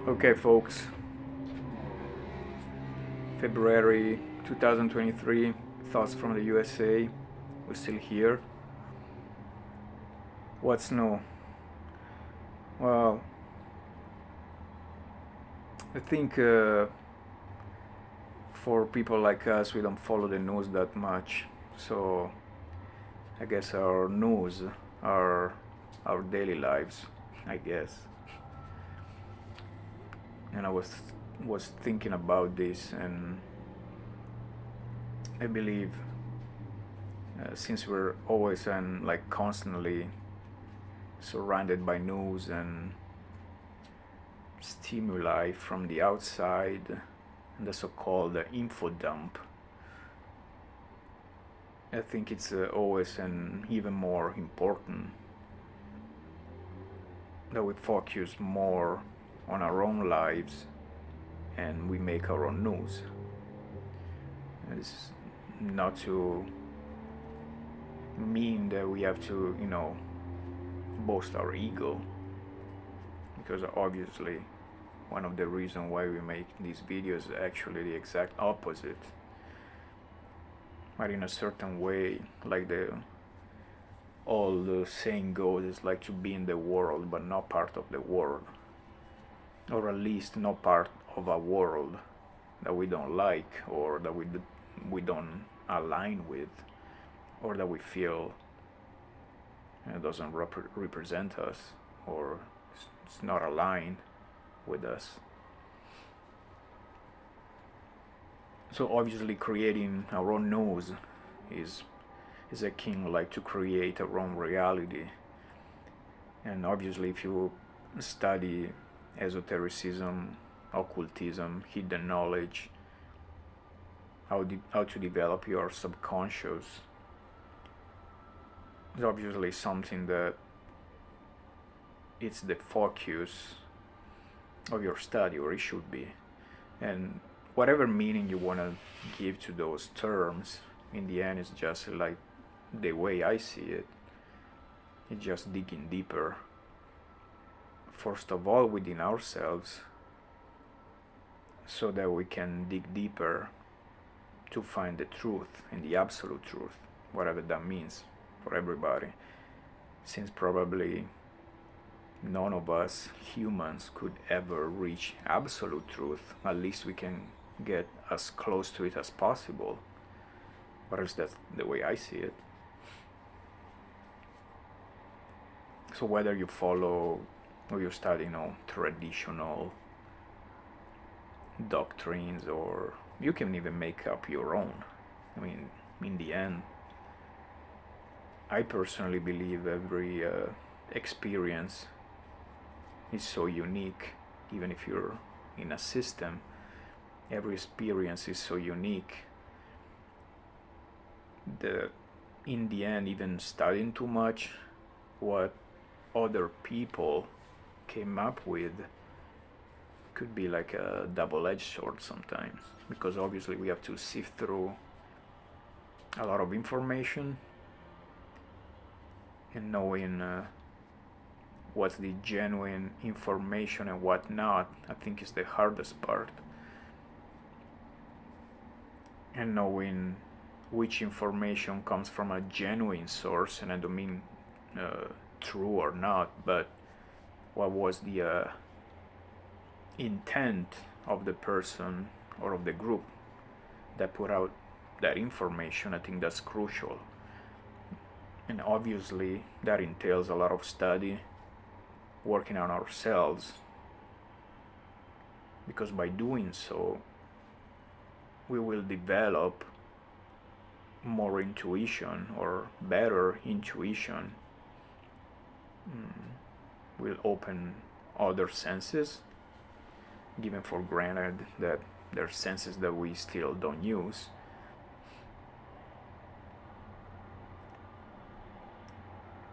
Okay, folks, February 2023, thoughts from the USA. We're still here. What's new? Well, I think for people like us, we don't follow the news that much. So I guess our news are our daily lives, I guess. And I was thinking about this, and I believe since we're always and like constantly surrounded by news and stimuli from the outside and the so-called info dump, I think it's always and even more important that we focus more on our own lives and we make our own news. And it's not to mean that we have to, boast our ego, because obviously one of the reasons why we make these videos is actually the exact opposite. But in a certain way, like the saying goes, it's like to be in the world but not part of the world, or at least not part of a world that we don't like, or that we don't align with, or that we feel doesn't represent us, or it's not aligned with us. So obviously creating our own news is akin like to create our own reality. And obviously if you study esotericism, occultism, hidden knowledge, how to develop your subconscious, is obviously something that it's the focus of your study, or it should be. And whatever meaning you want to give to those terms, in the end, it's just like the way I see it. It's just digging deeper, first of all within ourselves, so that we can dig deeper to find the truth and the absolute truth, whatever that means for everybody, since probably none of us humans could ever reach absolute truth. At least we can get as close to it as possible, or else that's the way I see it. So whether you follow or you study traditional doctrines, or you can even make up your own, I mean, in the end, I personally believe every experience is so unique. Even if you're in a system, every experience is so unique that in the end, even studying too much what other people came up with could be like a double-edged sword sometimes, because obviously we have to sift through a lot of information, and knowing what's the genuine information and what not, I think is the hardest part. And knowing which information comes from a genuine source, and I don't mean true or not, but what was the intent of the person or of the group that put out that information. I think that's crucial. And obviously that entails a lot of study, working on ourselves, because by doing so we will develop more intuition, or better intuition. We'll open other senses, given for granted that there are senses that we still don't use.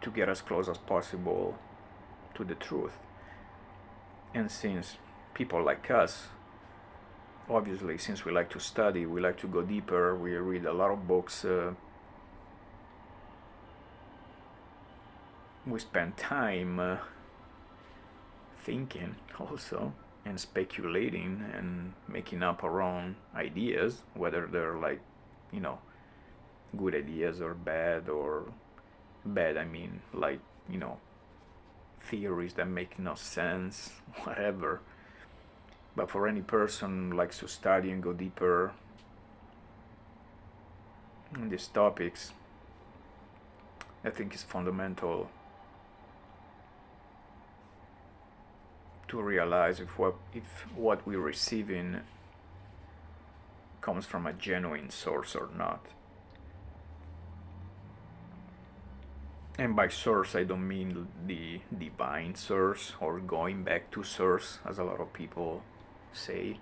To get as close as possible to the truth. And since people like us, obviously, since we like to study, we like to go deeper, we read a lot of books, we spend time thinking also, and speculating and making up our own ideas, whether they're like, good ideas or bad, I mean, like, theories that make no sense, whatever. But for any person who likes to study and go deeper in these topics, I think it's fundamental to realize if what we're receiving comes from a genuine source or not. And by source, I don't mean the divine source or going back to source, as a lot of people say.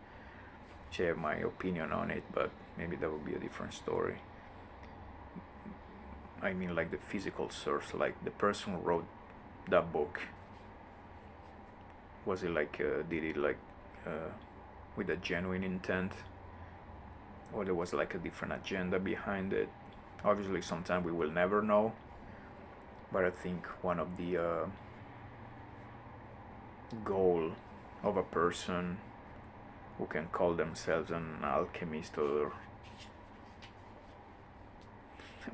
I have my opinion on it, but maybe that would be a different story. I mean like the physical source, like the person who wrote that book. Was it like, did it like with a genuine intent? Or there was like a different agenda behind it? Obviously, sometimes we will never know. But I think one of the goal of a person who can call themselves an alchemist or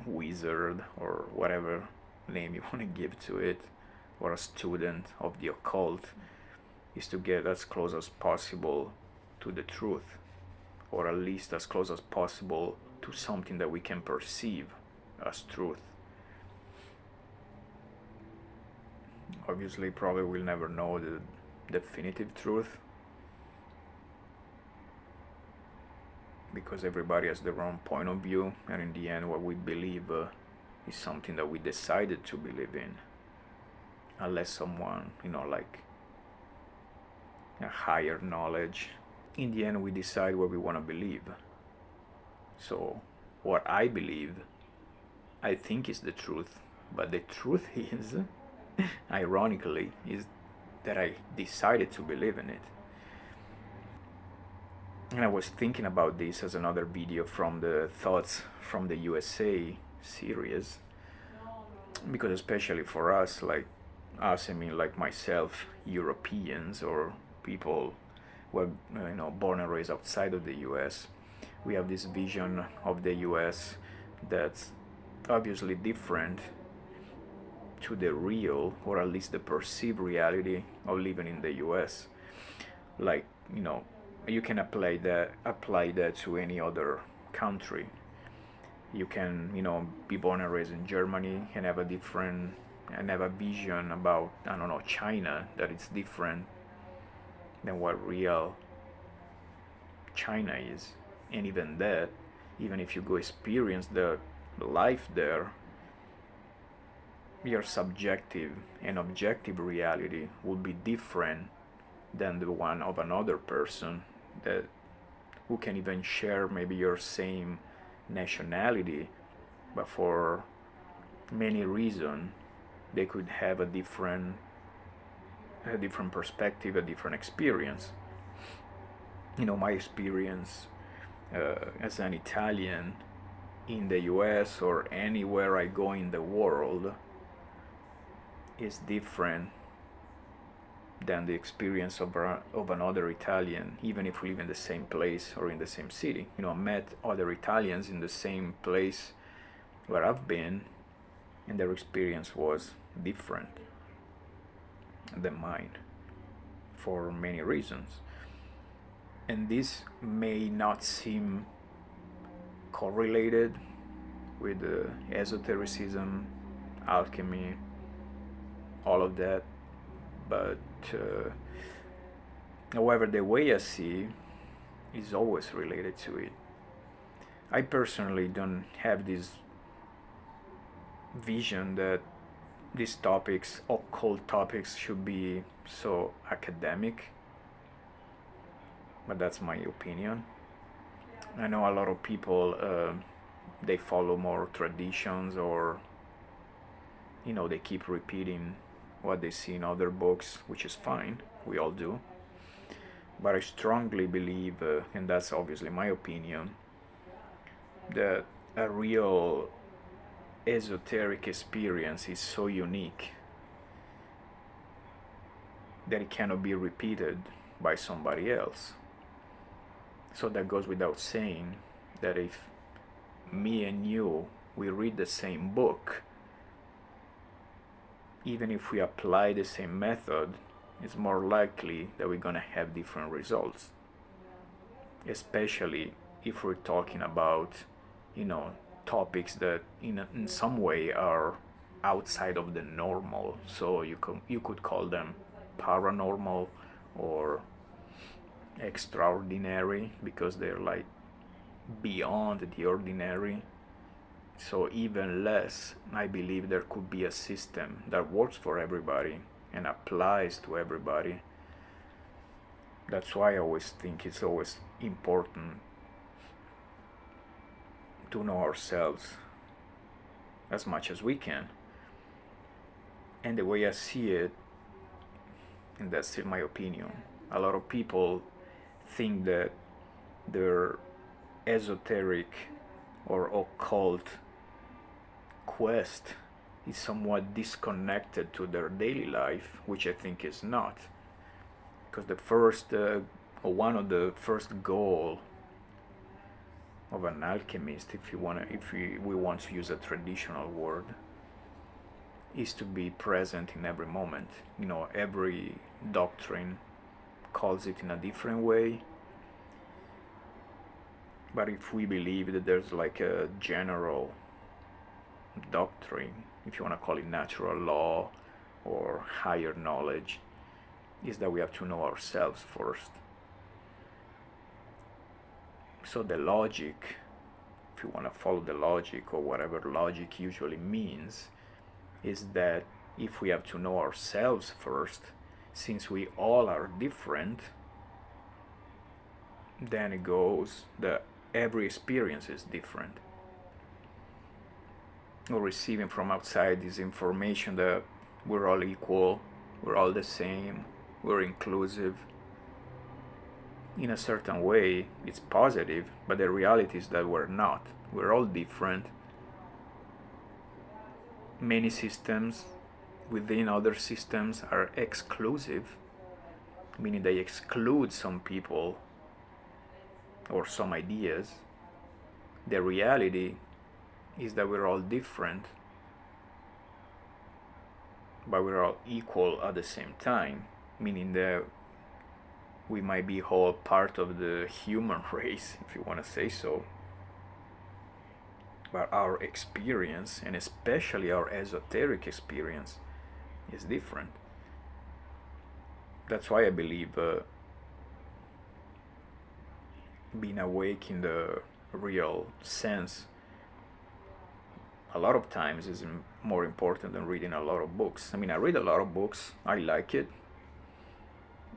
wizard or whatever name you want to give to it, or a student of the occult, is to get as close as possible to the truth, or at least as close as possible to something that we can perceive as truth. Obviously, probably we'll never know the definitive truth, because everybody has their own point of view, and in the end what we believe is something that we decided to believe in, unless someone, like a higher knowledge. In the end we decide what we want to believe. So what I believe, I think is the truth, but the truth is, ironically, is that I decided to believe in it. And I was thinking about this as another video from the Thoughts from the USA series, because especially for us, like us, I mean like myself, Europeans or people who are born and raised outside of the US, we have this vision of the US that's obviously different to the real, or at least the perceived reality of living in the US. Like, you can apply that to any other country. You can, be born and raised in Germany and have a vision about, I don't know, China, that it's different than what real China is. And even that, even if you go experience the life there, your subjective and objective reality will be different than the one of another person who can even share maybe your same nationality, but for many reasons they could have a different perspective, a different experience. My experience as an Italian in the US or anywhere I go in the world is different than the experience of another Italian, even if we live in the same place or in the same city. I met other Italians in the same place where I've been, and their experience was different than mine for many reasons. And this may not seem correlated with esotericism, alchemy, all of that, but however, the way I see is always related to it. I personally don't have this vision that these topics, occult topics, should be so academic, but that's my opinion. I know a lot of people, they follow more traditions, or they keep repeating what they see in other books, which is fine, we all do. But I strongly believe, and that's obviously my opinion, that a real esoteric experience is so unique that it cannot be repeated by somebody else. So that goes without saying that if me and you, we read the same book, even if we apply the same method, it's more likely that we're going to have different results. Especially if we're talking about, topics that in some way are outside of the normal. So you could call them paranormal or extraordinary, because they're like beyond the ordinary. So even less, I believe there could be a system that works for everybody and applies to everybody. That's why I always think it's always important to know ourselves as much as we can. And the way I see it, and that's in my opinion, a lot of people think that their esoteric or occult quest is somewhat disconnected to their daily life, which I think is not. Because one of the first goal of an alchemist, if we want to use a traditional word, is to be present in every moment. Every doctrine calls it in a different way. But if we believe that there's like a general doctrine, if you want to call it natural law or higher knowledge, is that we have to know ourselves first. So the logic, if you want to follow the logic, or whatever logic usually means, is that if we have to know ourselves first, since we all are different, then it goes that every experience is different. Or receiving from outside this information that we're all equal, we're all the same, we're inclusive. In a certain way, it's positive, but the reality is that we're not. We're all different. Many systems within other systems are exclusive, meaning they exclude some people or some ideas. The reality is that we're all different, but we're all equal at the same time, meaning that we might be all part of the human race, if you want to say so. But our experience, and especially our esoteric experience, is different. That's why I believe being awake in the real sense a lot of times is more important than reading a lot of books. I mean, I read a lot of books, I like it.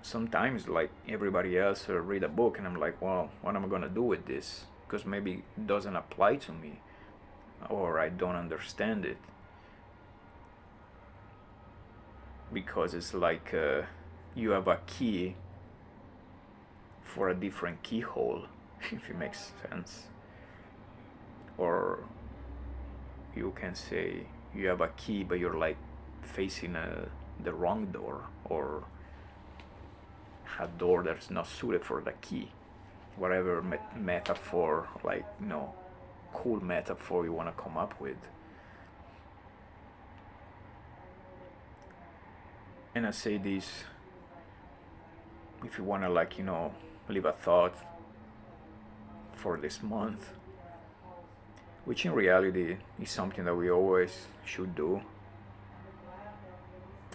Sometimes, like everybody else, I read a book and I'm like, well, what am I going to do with this? Because maybe it doesn't apply to me, or I don't understand it. Because it's like you have a key for a different keyhole, if it makes sense. Or you can say you have a key, but you're like facing the wrong door, or a door that's not suited for the key. Whatever metaphor, like, cool metaphor you want to come up with. And I say this, if you want to, leave a thought for this month, which in reality is something that we always should do.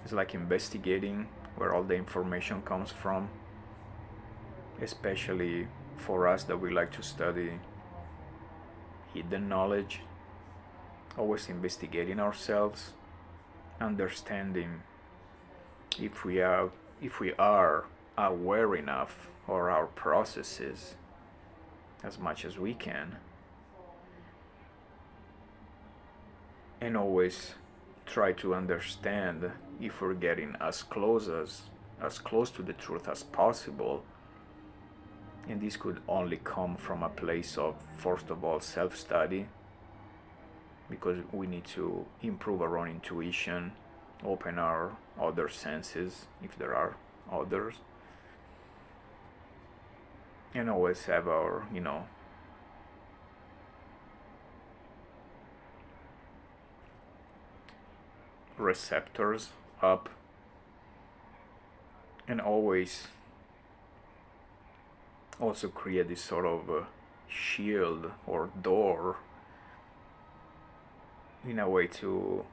It's like investigating where all the information comes from, especially for us that we like to study hidden knowledge. Always investigating ourselves, understanding if we are aware enough of our processes as much as we can, and always try to understand if we're getting as close to the truth as possible. And this could only come from a place of, first of all, self-study, because we need to improve our own intuition, open our other senses, if there are others, and always have our, receptors up, and always also create this sort of shield or door in a way to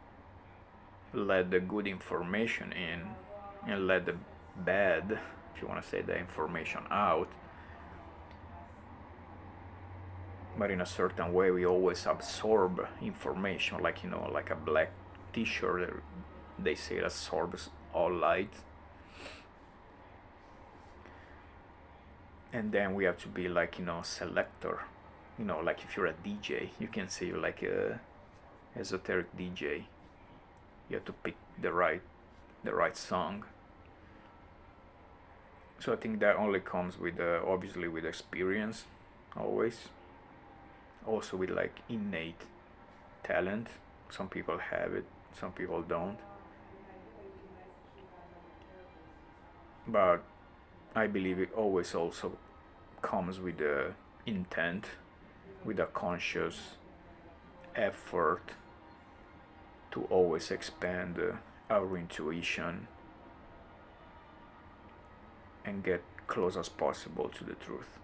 let the good information in and let the bad, if you want to say, the information out. But in a certain way we always absorb information, like like a black t-shirt, they say it absorbs all light. And then we have to be like selector, like if you're a DJ, you can say you're like a esoteric DJ. You have to pick the right song. So I think that only comes with obviously with experience, always. Also with like innate talent. Some people have it, some people don't. But I believe it always also comes with the intent, with a conscious effort to always expand our intuition and get close as possible to the truth.